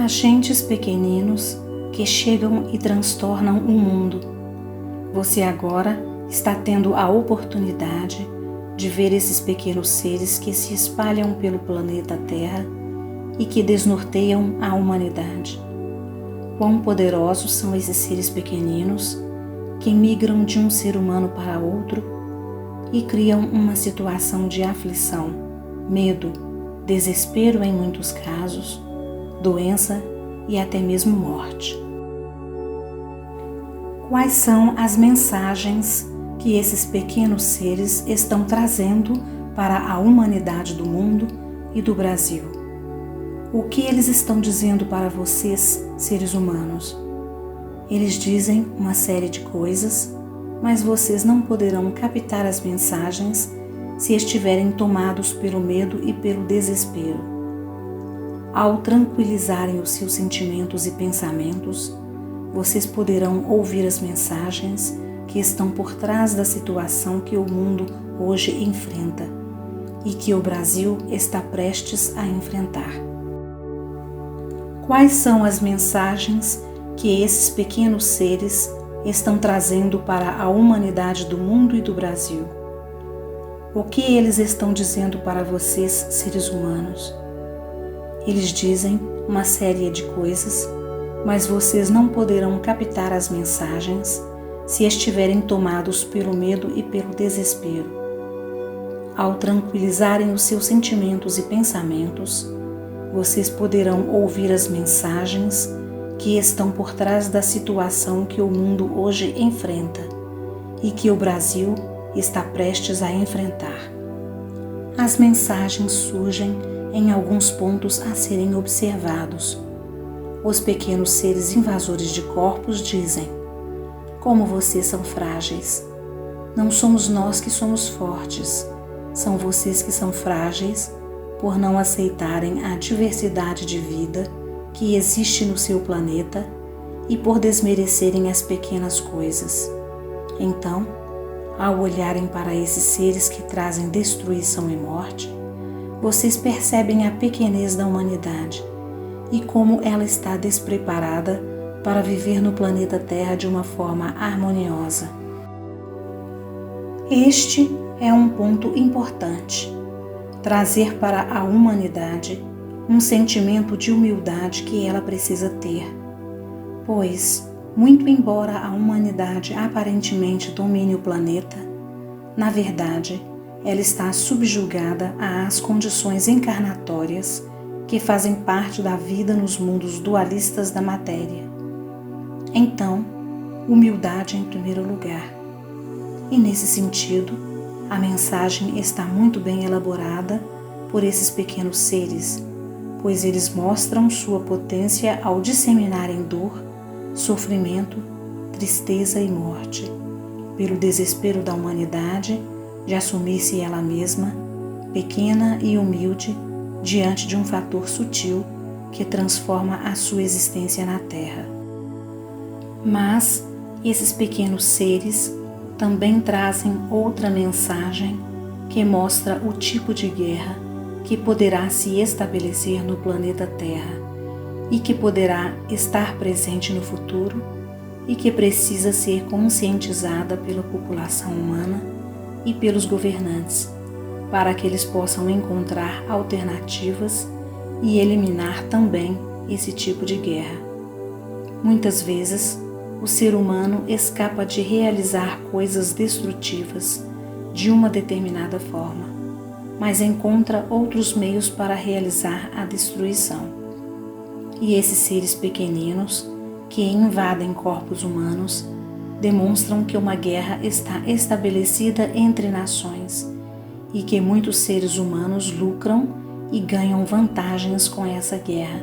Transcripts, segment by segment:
agentes pequeninos que chegam e transtornam o mundo. Você agora está tendo a oportunidade de ver esses pequenos seres que se espalham pelo planeta Terra e que desnorteiam a humanidade. Quão poderosos são esses seres pequeninos que migram de um ser humano para outro e criam uma situação de aflição, medo, desespero em muitos casos, doença e até mesmo morte. Quais são as mensagens que esses pequenos seres estão trazendo para a humanidade do mundo e do Brasil? O que eles estão dizendo para vocês, seres humanos? Eles dizem uma série de coisas, mas vocês não poderão captar as mensagens se estiverem tomados pelo medo e pelo desespero. Ao tranquilizarem os seus sentimentos e pensamentos, vocês poderão ouvir as mensagens que estão por trás da situação que o mundo hoje enfrenta e que o Brasil está prestes a enfrentar. Quais são as mensagens que esses pequenos seres estão trazendo para a humanidade do mundo e do Brasil? O que eles estão dizendo para vocês, seres humanos? Eles dizem uma série de coisas, mas vocês não poderão captar as mensagens se estiverem tomados pelo medo e pelo desespero. Ao tranquilizarem os seus sentimentos e pensamentos, vocês poderão ouvir as mensagens que estão por trás da situação que o mundo hoje enfrenta e que o Brasil está prestes a enfrentar. As mensagens surgem em alguns pontos a serem observados. Os pequenos seres invasores de corpos dizem: como vocês são frágeis. Não somos nós que somos fortes, são vocês que são frágeis por não aceitarem a diversidade de vida que existe no seu planeta e por desmerecerem as pequenas coisas. Então, ao olharem para esses seres que trazem destruição e morte, vocês percebem a pequenez da humanidade e como ela está despreparada para viver no planeta Terra de uma forma harmoniosa. Este é um ponto importante. Trazer para a humanidade um sentimento de humildade que ela precisa ter, pois, muito embora a humanidade aparentemente domine o planeta, na verdade, ela está subjugada às condições encarnatórias que fazem parte da vida nos mundos dualistas da matéria. Então, humildade em primeiro lugar. E nesse sentido, a mensagem está muito bem elaborada por esses pequenos seres, pois eles mostram sua potência ao disseminarem dor, sofrimento, tristeza e morte, pelo desespero da humanidade de assumir-se ela mesma, pequena e humilde, diante de um fator sutil que transforma a sua existência na Terra. Mas esses pequenos seres também trazem outra mensagem que mostra o tipo de guerra que poderá se estabelecer no planeta Terra e que poderá estar presente no futuro e que precisa ser conscientizada pela população humana e pelos governantes, para que eles possam encontrar alternativas e eliminar também esse tipo de guerra. Muitas vezes, o ser humano escapa de realizar coisas destrutivas de uma determinada forma, mas encontra outros meios para realizar a destruição. E esses seres pequeninos, que invadem corpos humanos, demonstram que uma guerra está estabelecida entre nações e que muitos seres humanos lucram e ganham vantagens com essa guerra,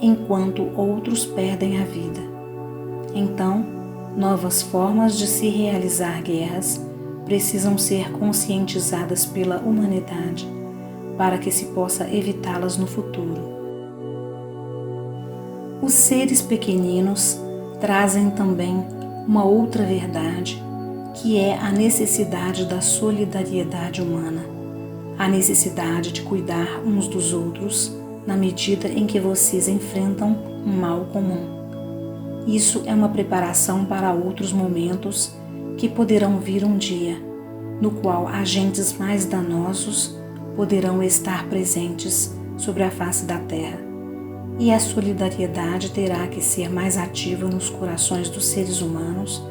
enquanto outros perdem a vida. Então, novas formas de se realizar guerras precisam ser conscientizadas pela humanidade para que se possa evitá-las no futuro. Os seres pequeninos trazem também uma outra verdade, que é a necessidade da solidariedade humana, a necessidade de cuidar uns dos outros na medida em que vocês enfrentam um mal comum. Isso é uma preparação para outros momentos que poderão vir um dia, no qual agentes mais danosos poderão estar presentes sobre a face da Terra, e a solidariedade terá que ser mais ativa nos corações dos seres humanos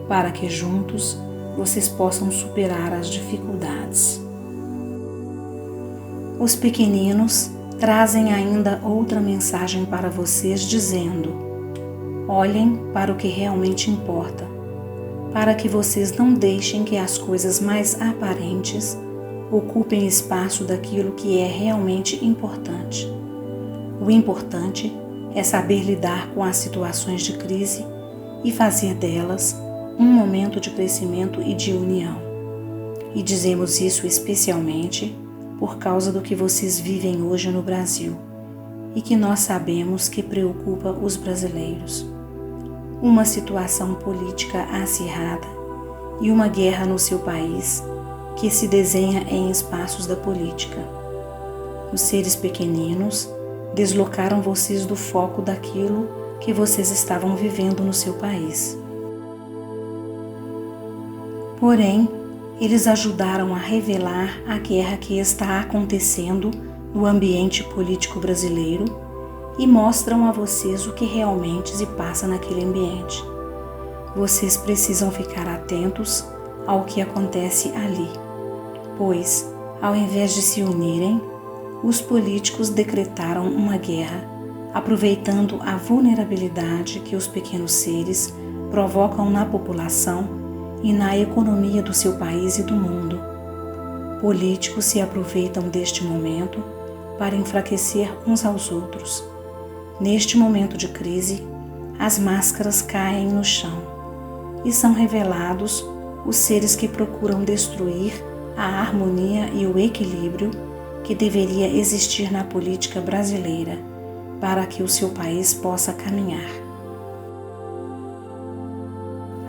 para que juntos vocês possam superar as dificuldades. Os pequeninos trazem ainda outra mensagem para vocês dizendo: olhem para o que realmente importa, para que vocês não deixem que as coisas mais aparentes ocupem espaço daquilo que é realmente importante. O importante é saber lidar com as situações de crise e fazer delas um momento de crescimento e de união. E dizemos isso especialmente por causa do que vocês vivem hoje no Brasil e que nós sabemos que preocupa os brasileiros. Uma situação política acirrada e uma guerra no seu país que se desenha em espaços da política. Os seres pequeninos deslocaram vocês do foco daquilo que vocês estavam vivendo no seu país. Porém, eles ajudaram a revelar a guerra que está acontecendo no ambiente político brasileiro e mostram a vocês o que realmente se passa naquele ambiente. Vocês precisam ficar atentos ao que acontece ali, pois, ao invés de se unirem, os políticos decretaram uma guerra, aproveitando a vulnerabilidade que os pequenos seres provocam na população e na economia do seu país e do mundo. Políticos se aproveitam deste momento para enfraquecer uns aos outros. Neste momento de crise, as máscaras caem no chão e são revelados os seres que procuram destruir a harmonia e o equilíbrio que deveria existir na política brasileira para que o seu país possa caminhar.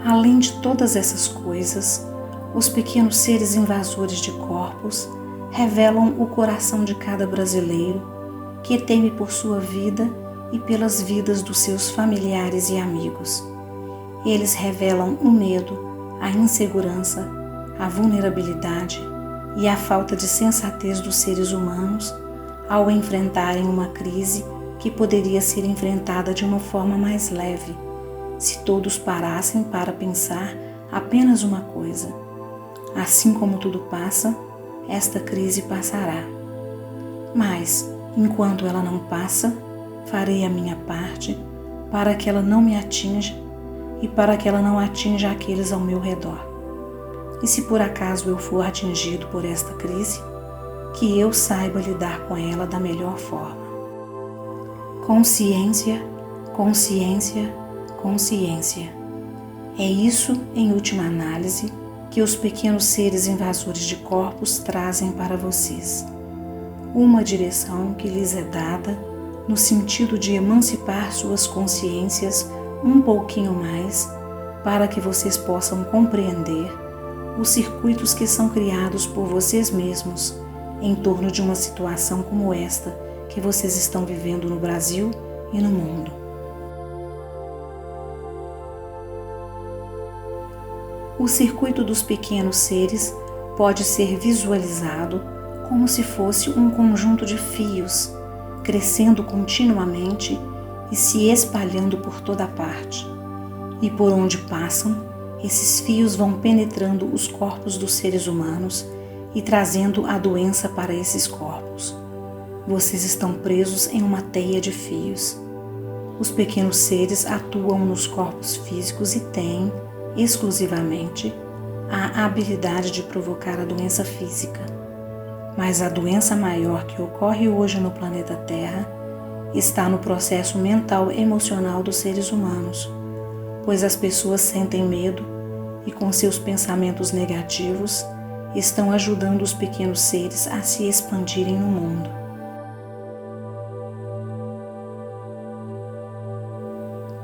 Além de todas essas coisas, os pequenos seres invasores de corpos revelam o coração de cada brasileiro que teme por sua vida e pelas vidas dos seus familiares e amigos. Eles revelam o medo, a insegurança, a vulnerabilidade e a falta de sensatez dos seres humanos ao enfrentarem uma crise que poderia ser enfrentada de uma forma mais leve, se todos parassem para pensar apenas uma coisa: assim como tudo passa, esta crise passará. Mas, enquanto ela não passa, farei a minha parte para que ela não me atinja e para que ela não atinja aqueles ao meu redor. E se por acaso eu for atingido por esta crise, que eu saiba lidar com ela da melhor forma. Consciência, consciência, consciência. É isso, em última análise, que os pequenos seres invasores de corpos trazem para vocês. Uma direção que lhes é dada no sentido de emancipar suas consciências um pouquinho mais para que vocês possam compreender os circuitos que são criados por vocês mesmos em torno de uma situação como esta que vocês estão vivendo no Brasil e no mundo. O circuito dos pequenos seres pode ser visualizado como se fosse um conjunto de fios, crescendo continuamente e se espalhando por toda parte. E por onde passam, esses fios vão penetrando os corpos dos seres humanos e trazendo a doença para esses corpos. Vocês estão presos em uma teia de fios. Os pequenos seres atuam nos corpos físicos e têm, exclusivamente, a habilidade de provocar a doença física. Mas a doença maior que ocorre hoje no planeta Terra está no processo mental emocional dos seres humanos, pois as pessoas sentem medo e, com seus pensamentos negativos, estão ajudando os pequenos seres a se expandirem no mundo.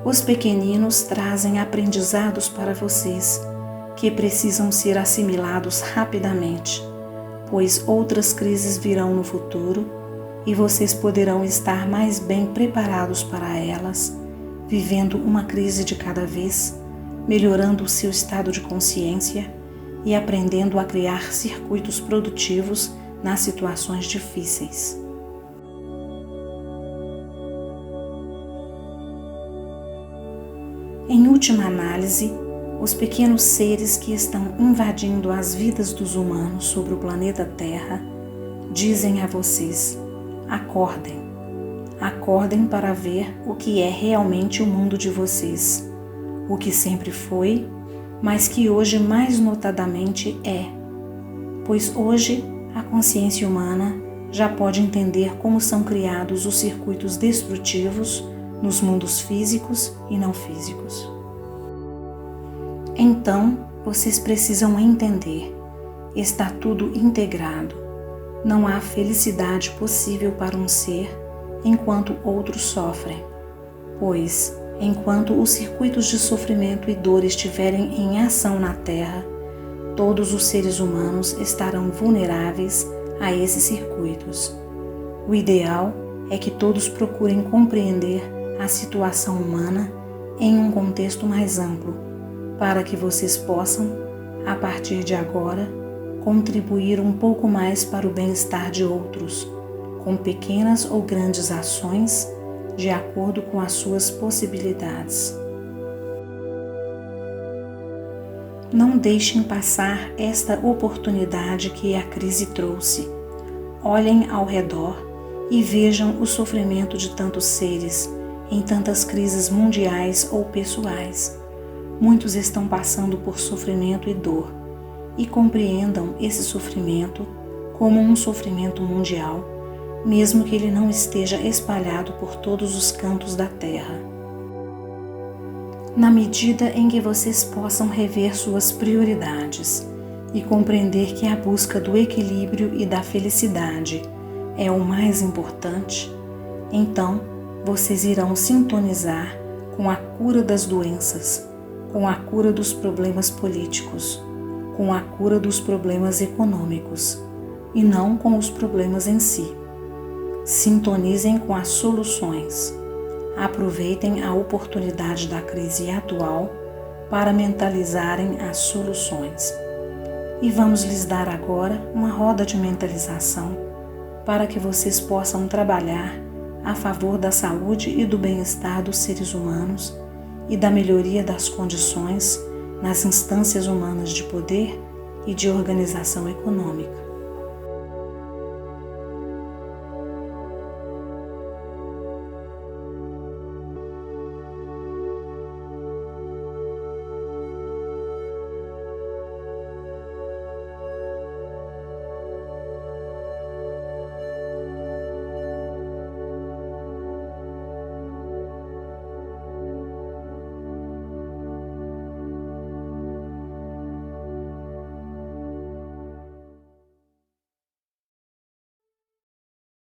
Os pequeninos trazem aprendizados para vocês que precisam ser assimilados rapidamente, pois outras crises virão no futuro e vocês poderão estar mais bem preparados para elas, vivendo uma crise de cada vez, melhorando o seu estado de consciência e aprendendo a criar circuitos produtivos nas situações difíceis. Em última análise, os pequenos seres que estão invadindo as vidas dos humanos sobre o planeta Terra dizem a vocês: acordem. Acordem para ver o que é realmente o mundo de vocês, o que sempre foi, mas que hoje mais notadamente é. Pois hoje a consciência humana já pode entender como são criados os circuitos destrutivos nos mundos físicos e não físicos. Então, vocês precisam entender, está tudo integrado. Não há felicidade possível para um ser enquanto outros sofrem, pois, enquanto os circuitos de sofrimento e dor estiverem em ação na Terra, todos os seres humanos estarão vulneráveis a esses circuitos. O ideal é que todos procurem compreender a situação humana em um contexto mais amplo, para que vocês possam, a partir de agora, contribuir um pouco mais para o bem-estar de outros, com pequenas ou grandes ações, de acordo com as suas possibilidades. Não deixem passar esta oportunidade que a crise trouxe. Olhem ao redor e vejam o sofrimento de tantos seres em tantas crises mundiais ou pessoais. Muitos estão passando por sofrimento e dor, e compreendam esse sofrimento como um sofrimento mundial, mesmo que ele não esteja espalhado por todos os cantos da Terra. Na medida em que vocês possam rever suas prioridades e compreender que a busca do equilíbrio e da felicidade é o mais importante, então vocês irão sintonizar com a cura das doenças, com a cura dos problemas políticos, com a cura dos problemas econômicos, e não com os problemas em si. Sintonizem com as soluções. Aproveitem a oportunidade da crise atual para mentalizarem as soluções. E vamos lhes dar agora uma roda de mentalização para que vocês possam trabalhar a favor da saúde e do bem-estar dos seres humanos e da melhoria das condições nas instâncias humanas de poder e de organização econômica.